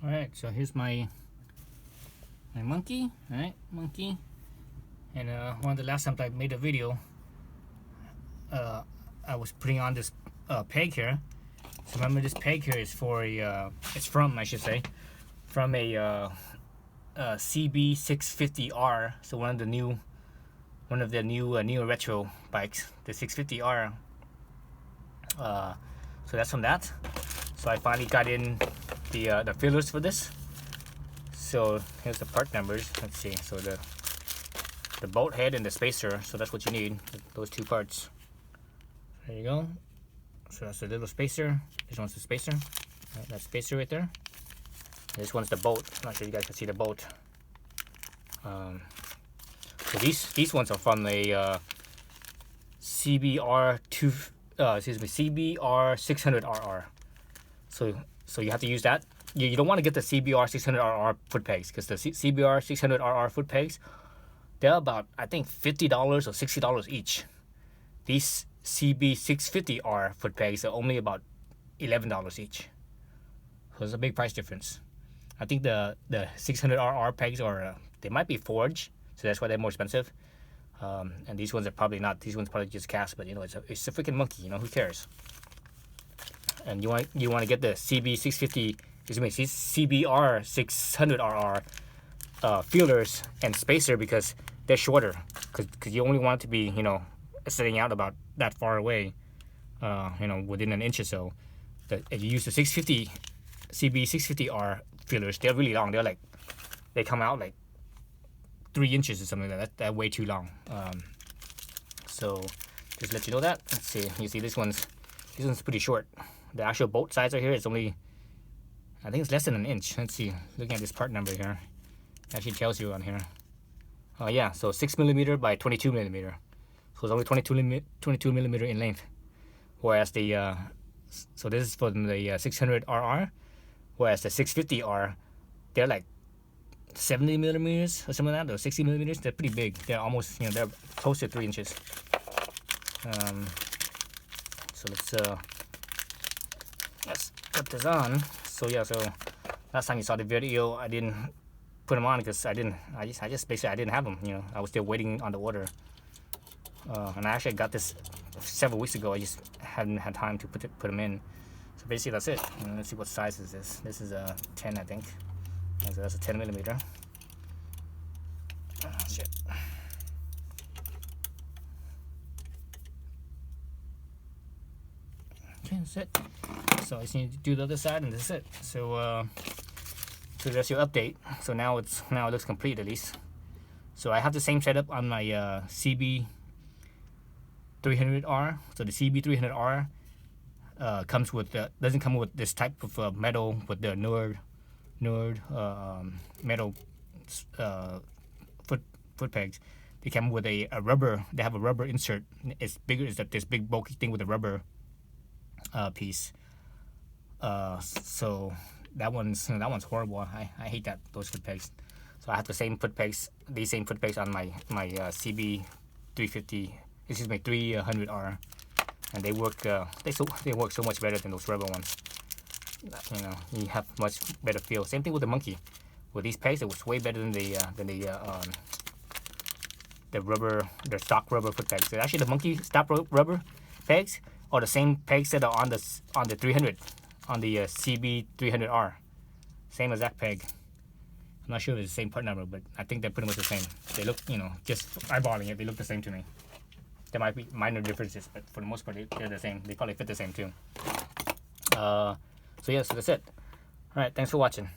Alright, so here's my monkey. Alright, monkey. And one of the last times I made a video, I was putting on this peg here. So remember, this peg here is for a it's from, I should say, from a CB650R. So one of the new newer retro bikes, the 650R. So that's from that. So I finally got in the fillers for this. So here's the part numbers. Let's see. So the bolt head and the spacer. So that's what you need. Those two parts. There you go. So that's the little spacer. This one's the spacer. Right, that spacer right there. This one's the bolt. I'm not sure you guys can see the bolt. So these ones are from a CBR600RR. So you have to use that. You don't want to get the CBR600RR foot pegs, because the CBR600RR foot pegs, they're about, I think, $50 or $60 each. These CB650R foot pegs are only about $11 each. So there's a big price difference. I think the 600RR pegs are they might be forged, so that's why they're more expensive. And these ones are probably not. These ones probably just cast, but you know, it's a freaking monkey. You know, who cares? And you want to get the CBR600RR feelers and spacer, because they're shorter. Because you only want it to be, you know, sitting out about that far away, you know, within an inch or so. If you use the 650 CB650R feelers, they're really long. They come out like 3 inches or something like that. That's way too long. So just let you know that. Let's see. You see this one's pretty short. The actual bolt size right here is only, I think it's less than an inch. Let's see. Looking at this part number here, it actually tells you on here. Oh yeah, so 6mm by 22mm. So it's only 22 millimeter in length. Whereas the so this is for the 600RR, whereas the 650R, they're like 70mm or something like that, or 60mm. They're pretty big. They're almost, you know, they're close to 3 inches. So let's put this on. So yeah, so last time you saw the video, I didn't put them on because I just basically I didn't have them. You know, I was still waiting on the order. And I actually got this several weeks ago. I just hadn't had time to put them in. So basically that's it. And let's see what size is this. This is a 10, I think. And so that's a 10mm. Oh, shit. Okay, that's it. So I just need to do the other side, and that's it. So so that's your update. So now it looks complete, at least. So I have the same setup on my CB300R. So the CB300R comes with doesn't come with this type of metal with the Nord metal foot pegs. They come with a rubber. They have a rubber insert. It's bigger. It's this big bulky thing with a rubber piece. So that one's horrible. I hate those foot pegs. So I have the same foot pegs. These same foot pegs on my CB350. Excuse me, 300R, and they work. They work so much better than those rubber ones. You know, you have much better feel. Same thing with the monkey. With these pegs, it was way better than the stock rubber foot pegs. So actually, the monkey stock rubber pegs are the same pegs that are on the 300, on the CB300R. Same exact peg. I'm not sure if it's the same part number, but I think they're pretty much the same. They look, you know, just eyeballing it, they look the same to me. There might be minor differences, but for the most part, they're the same. They probably fit the same too. So yeah, so that's it. All right, thanks for watching.